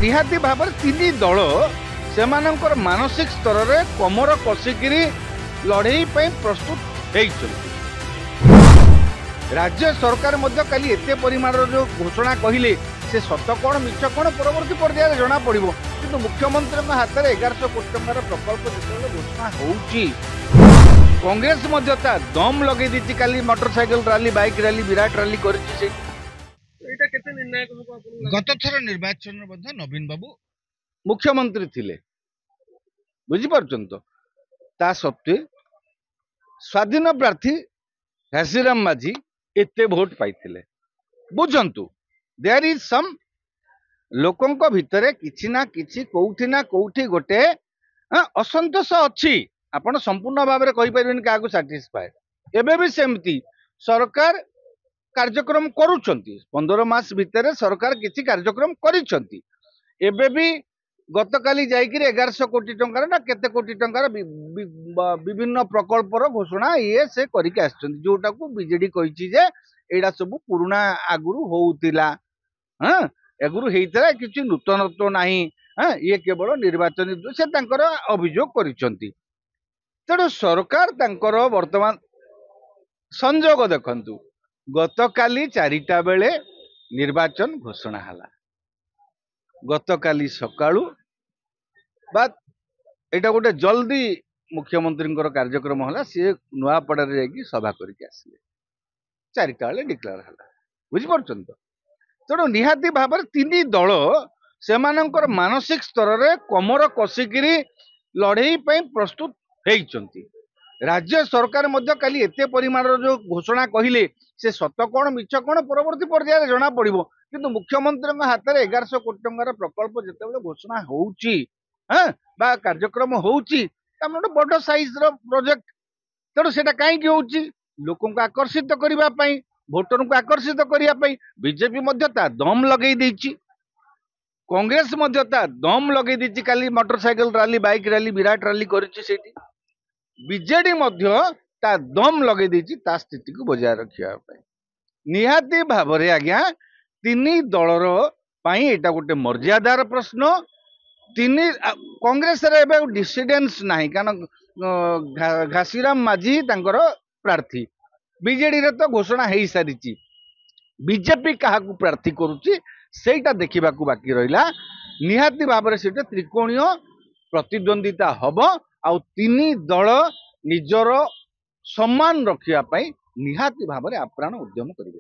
निहाती भाव तीन दल से मानसिक स्तर में कमर कषिकी लड़ई प्रस्तुत होती। राज्य सरकार काली एत परिमाण जो घोषणा कहले से सत कौन मिछ कौन परवर्ती पर्याय जना पड़ कि मुख्यमंत्री हाथ में 1100 कोटी टंकार प्रकल्प जो घोषणा होगी कांग्रेस दम लगे दी काली मोटरसाइकिल रैली बाइक रैली विराट रैली कर गत थर निर्वाचन नवीन बाबू मुख्यमंत्री थिले बुझीपार तो ता सत्वे स्वाधीन प्रार्थी घासीराम माझी एते भोट पाइथिले बुझंतु देयर इज सम लोकंक भितरे किछि ना कोउठी गोटे असंतोष अछि आपण संपूर्ण भाव में कहि परिबेन कागु सैटिस्फाई एबे भी सेमती सरकार कार्यक्रम करूछंती 15 मास भितरे सरकार किछि कार्यक्रम करिछंती एबे भी गतकाली जाइकिर 1100 कोटी टंकार ना केते कोटी टंकार विभिन्न प्रकल्पर घोषणा ये से करिके आछंती जोटा को बीजेडी कहिछि जे एडा सब पुराना आगुरु होउतिला हां एगुरु हेइतरा किछि नूतनत्व नाही हां ये केवल निर्वाचन से तांकर अभियोग करिछंती तेणु सरकार तांकर वर्तमान संजोग देखंतु गतकाली 4टा बेले निर्वाचन घोषणा हला गतकाली सकाळू बात एटा गोटे जल्दी मुख्यमंत्री कार्यक्रम हला सी नुआपड़ा जाकि सभा करके आसिले 4टा बेले डिक्लेयर हला बुझी परछन तो तेणु निहाती भाव तीन दल से मानसिक स्तर में कमर कषिकी लड़ई प्रस्तुत होती। राज्य सरकार काली एत परिमाण जो घोषणा कहले से सत कौन मिछ कौन परवर्ती पर्याय जना पड़ कि मुख्यमंत्री हाथ में 1100 कोटी टंकार प्रकल्प जिते घोषणा होउची बा कार्यक्रम होउची गोटे बड़ साइज प्रोजेक्ट तेणु से कहीं होउची लोक आकर्षित करने भोटर को आकर्षित करने बीजेपी दम लगे देछि कांग्रेस दम लगे देछि काली मोटरसाइकिल रैली बाइक रैली विराट रैली करिछि बीजेडी दम लगे देछि ता स्थिति को बजाय रखिया निहाती भाव में आज्ञा तीन दलर एटा गोटे मर्यादार प्रश्न तीन कांग्रेस डिसिडेंस नहीं कारण घासीराम माझी तांकर प्रार्थी बीजेडी रे तो घोषणा हो सारी बीजेपी क्या प्रार्थी करुच्ची सेटा देखा बाकी रहा निहाती भाव में से त्रिकोणीय प्रतिद्वंदिता हम आउ तीन दल निजर सम्मान रखिया निहाती भाव में आप्राण उद्यम करेंगे।